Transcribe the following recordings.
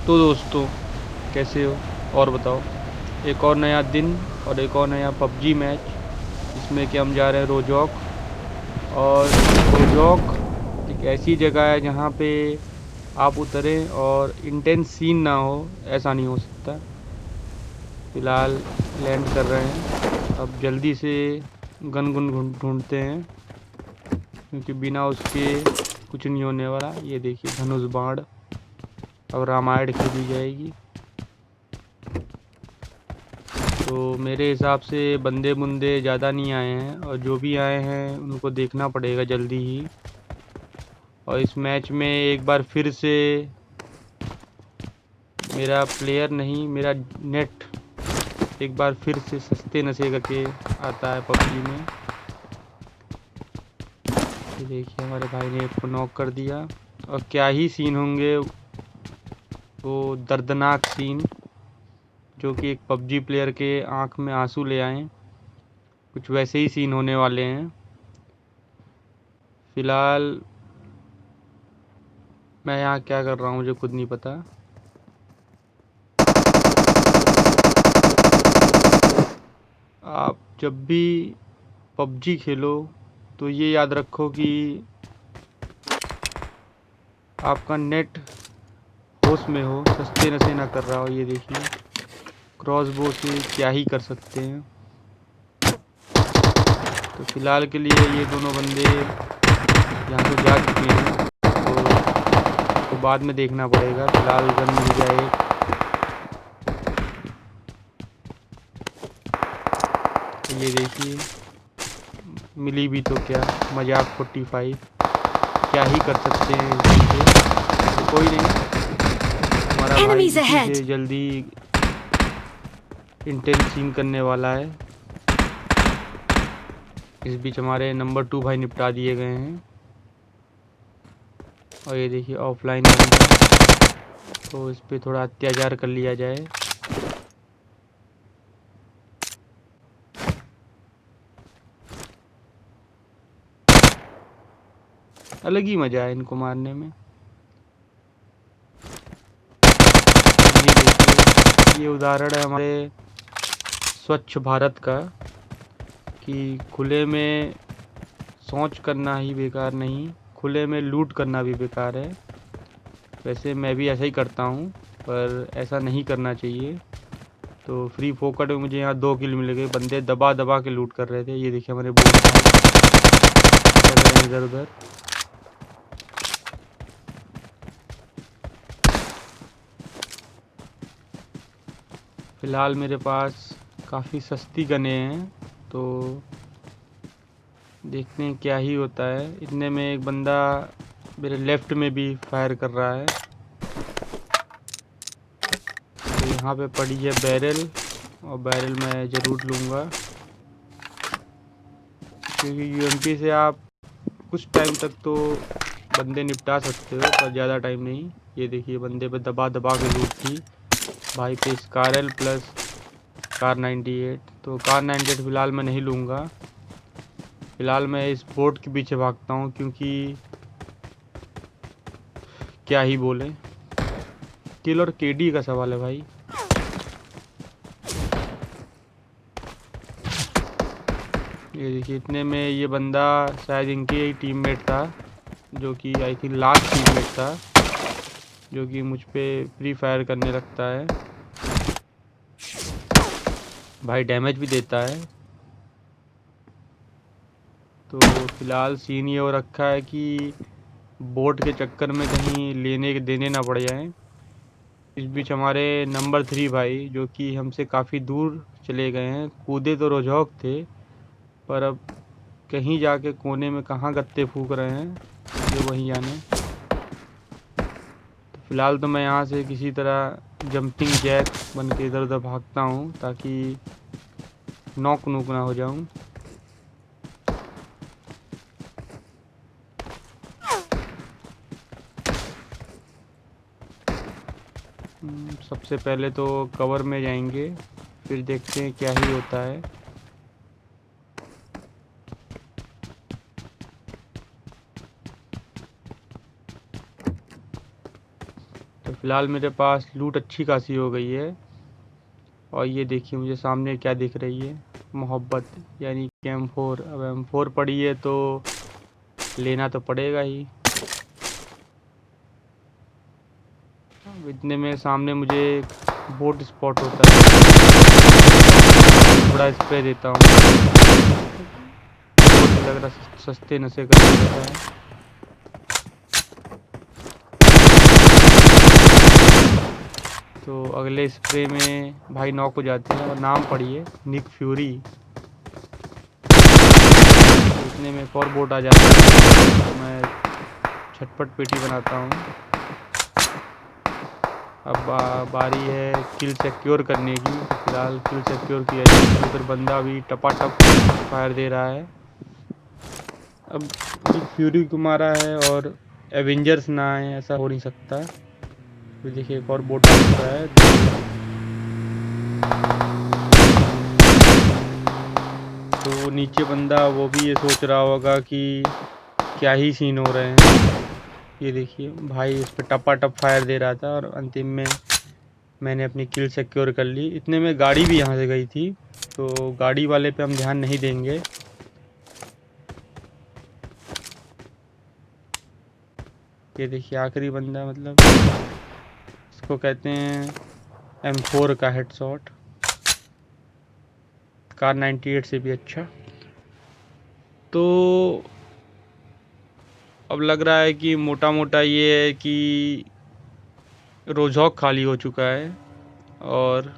तो दोस्तों, कैसे हो? और बताओ। एक और नया दिन और एक और नया पबजी मैच, जिसमें कि हम जा रहे हैं रोजॉक। और रोजॉक एक ऐसी जगह है जहाँ पे आप उतरें और इंटेंस सीन ना हो, ऐसा नहीं हो सकता। फिलहाल लैंड कर रहे हैं। अब जल्दी से गन गुन ढूंढते हैं, क्योंकि बिना उसके कुछ नहीं होने वाला। ये देखिए, धनुष बाण। अब रामायण खेली जाएगी। तो मेरे हिसाब से बंदे बुंदे ज़्यादा नहीं आए हैं, और जो भी आए हैं उनको देखना पड़ेगा जल्दी ही। और इस मैच में एक बार फिर से मेरा प्लेयर नहीं, मेरा नेट एक बार फिर से सस्ते नशे करके आता है पबजी में। ये देखिए, हमारे भाई ने एक को नॉक कर दिया। और क्या ही सीन होंगे, वो दर्दनाक सीन, जो कि एक पबजी प्लेयर के आंख में आंसू ले आए। कुछ वैसे ही सीन होने वाले हैं। फिलहाल मैं यहाँ क्या कर रहा हूँ मुझे खुद नहीं पता। आप जब भी पबजी खेलो तो ये याद रखो कि आपका नेट होश में हो, सस्ते नशे ना कर रहा हो। ये देखिए, क्रॉस बो से क्या ही कर सकते हैं। तो फिलहाल के लिए ये दोनों बंदे यहाँ से जा चुके हैं, तो बाद में देखना पड़ेगा। फिलहाल गन मिल जाए। तो ये देखिए, मिली भी तो क्या, मजाक 45। क्या ही कर सकते हैं इस गन से। तो कोई नहीं, हमारा भाई Enemies इसी ahead! से जल्दी इंटेंस सीन करने वाला है। इस बीच हमारे नंबर 2 भाई निपटा दिए गए हैं। और ये देखिए, ऑफलाइन बंदा, तो इस पे थोड़ा अत्याचार कर लिया जाए। अलग ही मज़ा है इनको मारने में। ये देखिए, ये उदाहरण है हमारे स्वच्छ भारत का, कि खुले में शौच करना ही बेकार नहीं, खुले में लूट करना भी बेकार है। वैसे मैं भी ऐसा ही करता हूँ, पर ऐसा नहीं करना चाहिए। तो फ्री फोकट में मुझे यहाँ 2 किल मिल गए। बंदे दबा दबा के लूट कर रहे थे। ये देखिए, हमारे बोट भाई भटक रहे हैं इधर उधर। फिलहाल मेरे पास काफ़ी सस्ती गने हैं, तो देखते हैं क्या ही होता है। इतने में एक बंदा मेरे लेफ्ट में भी फायर कर रहा है। तो यहाँ पे पड़ी है बैरल, और बैरल मैं ज़रूर लूँगा, क्योंकि यूएमपी से आप कुछ टाइम तक तो बंदे निपटा सकते हो, पर ज़्यादा टाइम नहीं। ये देखिए, बंदे पे दबा दबा के लूट थी। भाई पे स्कारल प्लस कार 98। तो कार 98 फ़िलहाल मैं नहीं लूँगा। फ़िलहाल मैं इस बोट के पीछे भागता हूँ, क्योंकि क्या ही बोले, किल और केडी का सवाल है भाई। ये देखिए, इतने में ये बंदा शायद इनके ही टीममेट था, जो कि आई थिंक लास्ट टीममेट था, जो कि मुझ पे फ्री फायर करने लगता है। भाई डैमेज भी देता है। तो फिलहाल सीन ये हो रखा है कि बोट के चक्कर में कहीं लेने देने ना पड़ जाए। इस बीच हमारे नंबर 3 भाई, जो कि हमसे काफ़ी दूर चले गए हैं, कूदे तो रोजौक थे, पर अब कहीं जाके कोने में कहाँ गत्ते फूक रहे हैं, ये वहीं जाने। तो फिलहाल तो मैं यहाँ से किसी तरह जंपिंग जैक बन के इधर उधर भागता हूँ, ताकि नॉक नूक ना हो जाऊँ। सबसे पहले तो कवर में जाएंगे, फिर देखते हैं क्या ही होता है। तो फ़िलहाल मेरे पास लूट अच्छी खासी हो गई है। और ये देखिए मुझे सामने क्या दिख रही है, मोहब्बत यानी कि M4। अब M4 पड़ी है तो लेना तो पड़ेगा ही। अब इतने में सामने मुझे बोट स्पॉट होता है, बड़ा स्प्रे देता हूँ। बोट भी लग रहा सस्ते नशे कर रहा है। तो अगले स्प्रे में भाई नॉक हो जाते हैं और नाम पढ़िए निक फ्यूरी। इतने में एक और बोट आ जाता है तो मैं झटपट पेटी बनाता हूँ। अब बारी है किल सिक्योर करने की। फिलहाल किल सिक्योर किया जाए, फिर बंदा भी टपाटप फायर दे रहा है। अब निक फ्यूरी को मारा है और एवेंजर्स ना आए, ऐसा हो नहीं सकता। फिर देखिए एक और बोट आ चुका है। तो नीचे बंदा वो भी ये सोच रहा होगा कि क्या ही सीन हो रहे हैं। ये देखिए भाई इस पर टपाटप फायर दे रहा था और अंतिम में मैंने अपनी किल सिक्योर कर ली। इतने में गाड़ी भी यहाँ से गई थी, तो गाड़ी वाले पे हम ध्यान नहीं देंगे। ये देखिए आखिरी बंदा, मतलब इसको कहते हैं M4 का हेडशॉट, कार 98 से भी अच्छा। तो अब लग रहा है कि मोटा मोटा ये है कि रोजहॉक खाली हो चुका है और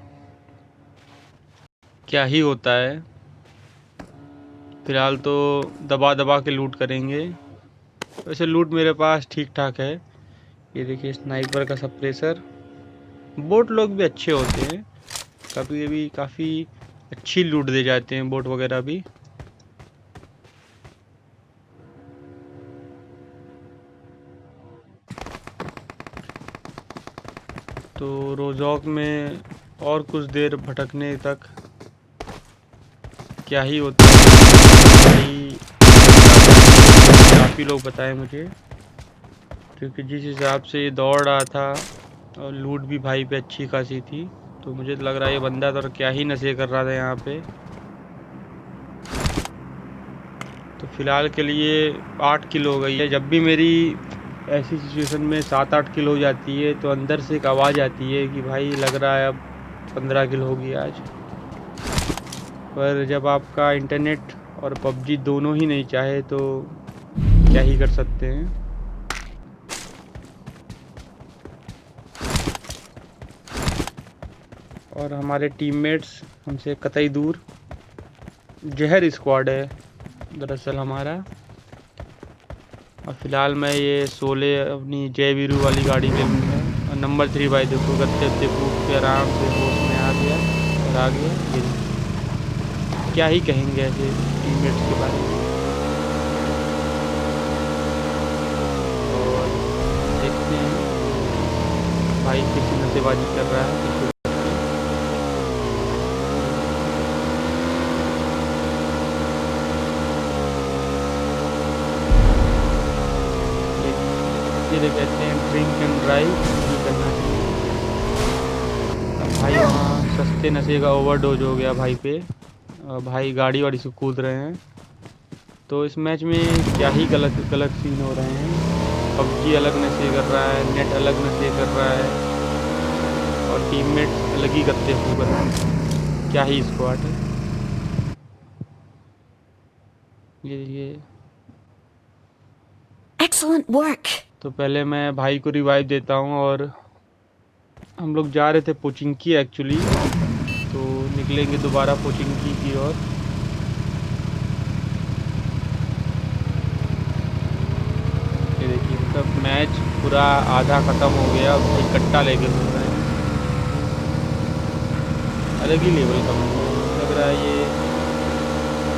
क्या ही होता है। फिलहाल तो दबा दबा के लूट करेंगे। वैसे लूट मेरे पास ठीक ठाक है। ये देखिए स्नाइपर का सप्रेसर। बोट लोग भी अच्छे होते हैं, कभी कभी काफ़ी अच्छी लूट दे जाते हैं बोट वगैरह भी। तो रोजॉक में और कुछ देर भटकने तक क्या ही होता है भाई। काफ़ी लोग बताए मुझे, क्योंकि जिस हिसाब से ये दौड़ रहा था और लूट भी भाई पे अच्छी खासी थी, तो मुझे तो लग रहा है ये बंदा तो क्या ही नशे कर रहा था यहाँ पे। तो फिलहाल के लिए 8 किलो हो गई है। जब भी मेरी ऐसी सिचुएशन में 7-8 किलो हो जाती है तो अंदर से एक आवाज़ आती है कि भाई लग रहा है अब 15 किलो होगी आज। पर जब आपका इंटरनेट और पबजी दोनों ही नहीं चाहे तो क्या ही कर सकते हैं। और हमारे टीममेट्स हमसे कतई दूर। जहर स्क्वाड है दरअसल हमारा। और फिलहाल मैं ये 16 अपनी जय वीरू वाली गाड़ी ले लूँगा। और नंबर 3 भाई देखो गत्ते गत्ते फूट के आराम से होश में आ गया और आ गया। ये क्या ही कहेंगे ऐसे टीममेट्स के बारे में। और देखते हैं भाई किसी नशेबाजी कर रहा है। इसीलिए कहते हैं ड्रिंक एंड ड्राइव नहीं करना चाहिए। अब भाई वहाँ सस्ते नशे का ओवरडोज हो गया भाई पे। भाई गाड़ी वाड़ी से कूद रहे हैं। तो इस मैच में क्या ही गलत गलत सीन हो रहे हैं। पबजी अलग नशे कर रहा है, नेट अलग नशे कर रहा है और टीममेट्स अलग ही गत्ते फूक रहे हैं। क्या ही स्क्वाड है ये। Excellent work. तो पहले मैं भाई को रिवाइव देता हूँ। और हम लोग जा रहे थे पोचिंकी एक्चुअली, तो निकलेंगे दोबारा पोचिंकी की ओर। ये देखिए मतलब मैच पूरा आधा ख़त्म हो गया, भाई कट्टा लेके घूम रहे हैं। अलग ही लेवल का बंदा है, लग रहा है ये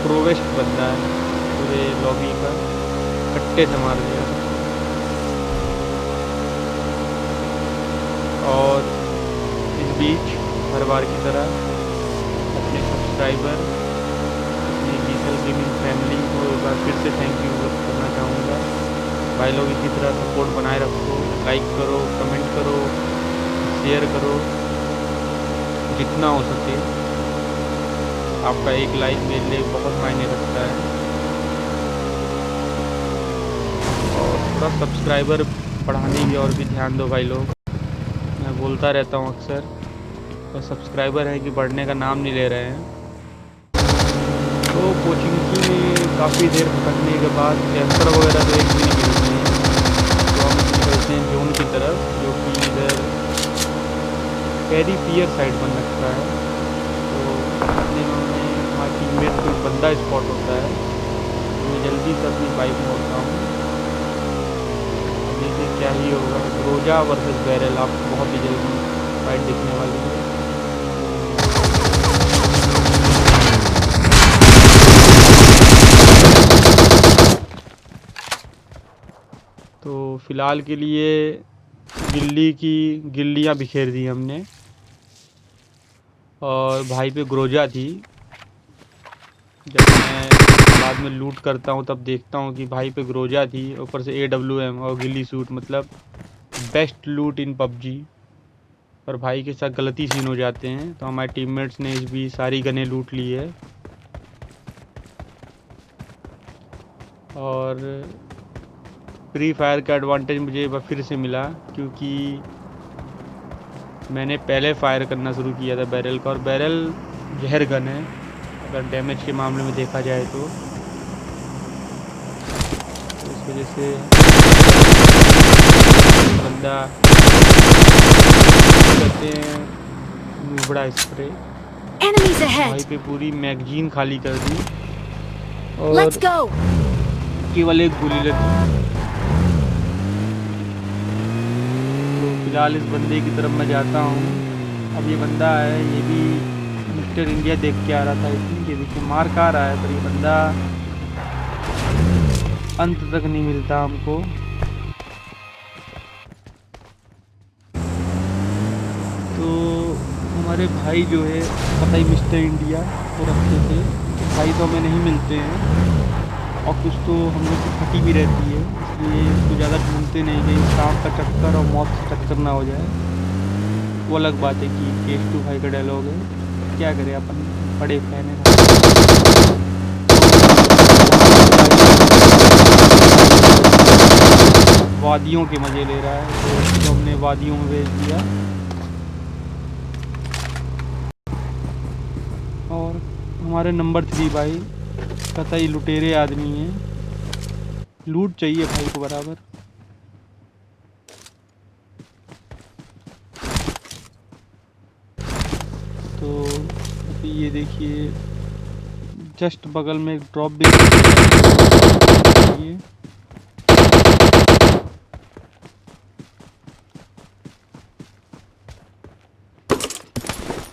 प्रोवेस्ट बंदा है पूरे लॉबी का। कट्टे से मार दिया। और इस बीच हर बार की तरह अपने सब्सक्राइबर, अपनी डिजिटल गेमिंग फैमिली को एक बार फिर से थैंक यू करना चाहूँगा। भाई लोग इसी तरह सपोर्ट बनाए रखो, लाइक करो, कमेंट करो, शेयर करो जितना हो सके। आपका एक लाइक मेरे लिए बहुत मायने रखता है। और थोड़ा सब्सक्राइबर बढ़ाने की और भी ध्यान दो भाई लोग। मैं बोलता रहता हूँ अक्सर, तो सब्सक्राइबर हैं कि बढ़ने का नाम नहीं ले रहे हैं। तो कोचिंग में काफ़ी देर भटकने के बाद कैंपर वगैरह तो एक भी नहीं मिलती है, तो हम निकलते हैं जोन की तरफ, जो कि इधर पेरी पियर साइड बन रखा है। तो इतने में हमारे टीममेट कोई बंदा स्पॉट होता है, तो मैं जल्दी से अपनी बाइक मोड़ता हूँ। अभी से क्या ही होगा, रोजा वर्सेस बैरल आपको बहुत ही जल्दी फाइट दिखने वाली है। तो फ़िलहाल के लिए गिल्ली की गिल्लियाँ बिखेर दी हमने, और भाई पे ग्रोजा थी। जब मैं बाद में लूट करता हूँ तब देखता हूँ कि भाई पे ग्रोजा थी, ऊपर से AWM और गिल्ली सूट, मतलब बेस्ट लूट इन पबजी। पर भाई के साथ गलती सीन हो जाते हैं, तो हमारे टीममेट्स ने इस भी सारी गनें लूट ली है। और फ्री फायर का एडवांटेज मुझे फिर से मिला, क्योंकि मैंने पहले फायर करना शुरू किया था बैरल का, और बैरल जहर गन है अगर डैमेज के मामले में देखा जाए तो इस वजह से बंदा कहते हैं बड़ा स्प्रे भाई पे पूरी मैगजीन खाली कर दी, और केवल एक गोली लगी। तो फिलहाल इस बंदे की तरफ मैं जाता हूँ। अब ये बंदा है, ये भी मिस्टर इंडिया देख के आ रहा था, इसलिए देखिए मार खा रहा है, पर ये बंदा अंत तक नहीं मिलता हमको। तो हमारे भाई जो है, पता ही मिस्टर इंडिया वो रखते थे, भाई तो हमें नहीं मिलते हैं, और कुछ तो हम लोग की फटी भी रहती है, इसलिए उसको ज़्यादा ढूंढते नहीं, कहीं सांप का चक्कर और मौत से टक्कर ना हो जाए। वो अलग बात है कि केस 2 भाई का डायलॉग है, क्या करें अपन बड़े फैन हैं। वादियों के मज़े ले रहा है, तो हमने वादियों में भेज दिया। और हमारे नंबर 3 भाई कतई लुटेरे आदमी हैं, लूट चाहिए भाई को बराबर। तो अभी ये देखिए जस्ट बगल में एक ड्रॉप भी है।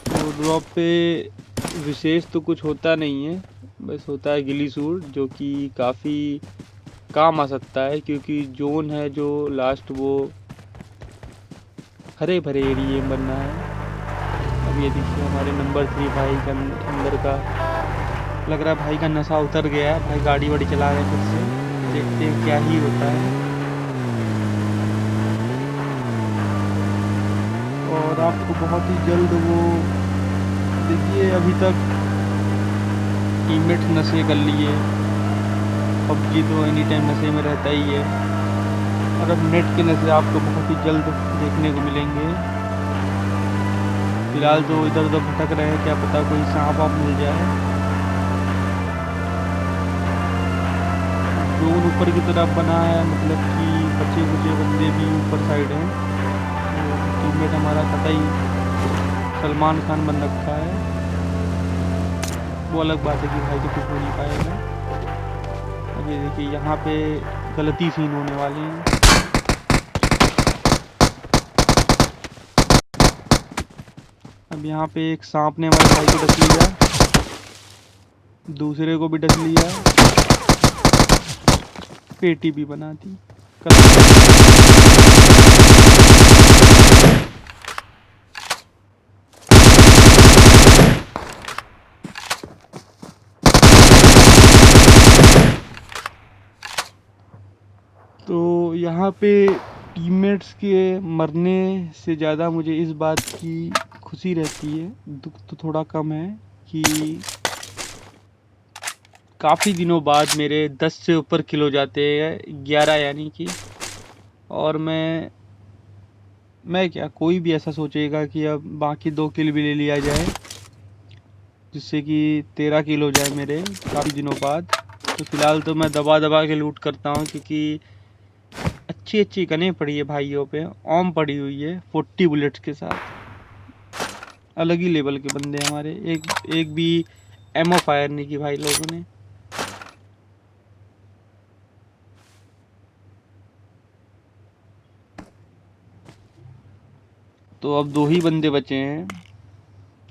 तो ड्रॉप पे विशेष तो कुछ होता नहीं है, बस होता है गिली सूट, जो कि काफ़ी काम आ सकता है, क्योंकि जोन है जो लास्ट वो हरे भरे एरिए में बनना है। अब ये देखिए हमारे नंबर 3 भाई का अंदर का लग रहा है, भाई का नशा उतर गया है, भाई गाड़ी वाड़ी चला रहे हैं फिर से, देखते हैं क्या ही होता है। और आपको बहुत ही जल्द वो देखिए, अभी तक टीममेट नशे कर लिए, पबजी तो एनी टाइम नशे में रहता ही है, और अब नेट के नशे आपको बहुत ही जल्द देखने को मिलेंगे। फिलहाल तो इधर उधर भटक रहे हैं, क्या पता कोई सांप आप मिल जाए। ड्रोन ऊपर की तरफ बना है, मतलब कि बचे कुचे बंदे भी ऊपर साइड हैं। तो टीममेट हमारा कतई सलमान खान बन रखा है, वो अलग बात है कि भाई तो कुछ हो नहीं पाएगा। अब ये देखिए यहाँ पे गलती सीन होने वाले हैं। अब यहाँ पे एक सांप ने हमारे भाई को डस लिया, दूसरे को भी डस लिया, पेटी भी बना दी। तो यहाँ पे टीममेट्स के मरने से ज़्यादा मुझे इस बात की खुशी रहती है, दुख तो थोड़ा कम है, कि काफ़ी दिनों बाद मेरे 10 से ऊपर किल हो जाते हैं, 11 यानी कि। और मैं क्या, कोई भी ऐसा सोचेगा कि अब बाकी 2 किल भी ले लिया जाए, जिससे कि 13 किल हो जाए मेरे काफ़ी दिनों बाद। तो फिलहाल तो मैं दबा दबा के लूट करता हूँ, क्योंकि अच्छी अच्छी गनें पड़ी है भाइयों पे, ओम पड़ी हुई है 40 बुलेट्स के साथ। अलग ही लेवल के बंदे हमारे, एक भी एमओ फायर नहीं की भाई लोगों ने। तो अब 2 ही बंदे बचे हैं,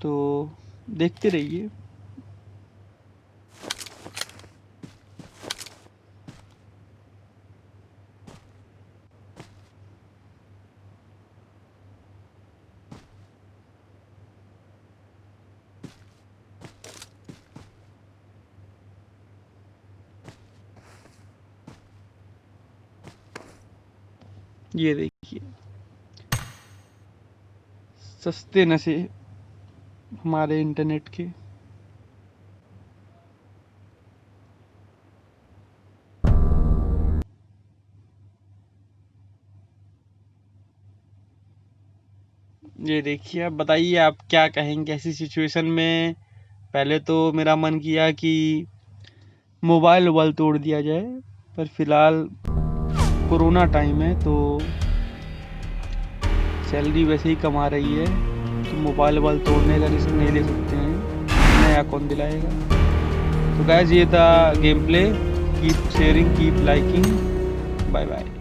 तो देखते रहिए। ये देखिए, सस्ते नशे हमारे इंटरनेट के। ये देखिए, अब बताइए आप क्या कहेंगे ऐसी सिचुएशन में। पहले तो मेरा मन किया कि मोबाइल तोड़ दिया जाए, पर फिलहाल कोरोना टाइम है, तो सैलरी वैसे ही कमा रही है, तो मोबाइल तोड़ने का रिस्क नहीं ले सकते हैं, नया कौन दिलाएगा। तो गाइस, ये था game play. Keep sharing, keep liking, bye bye.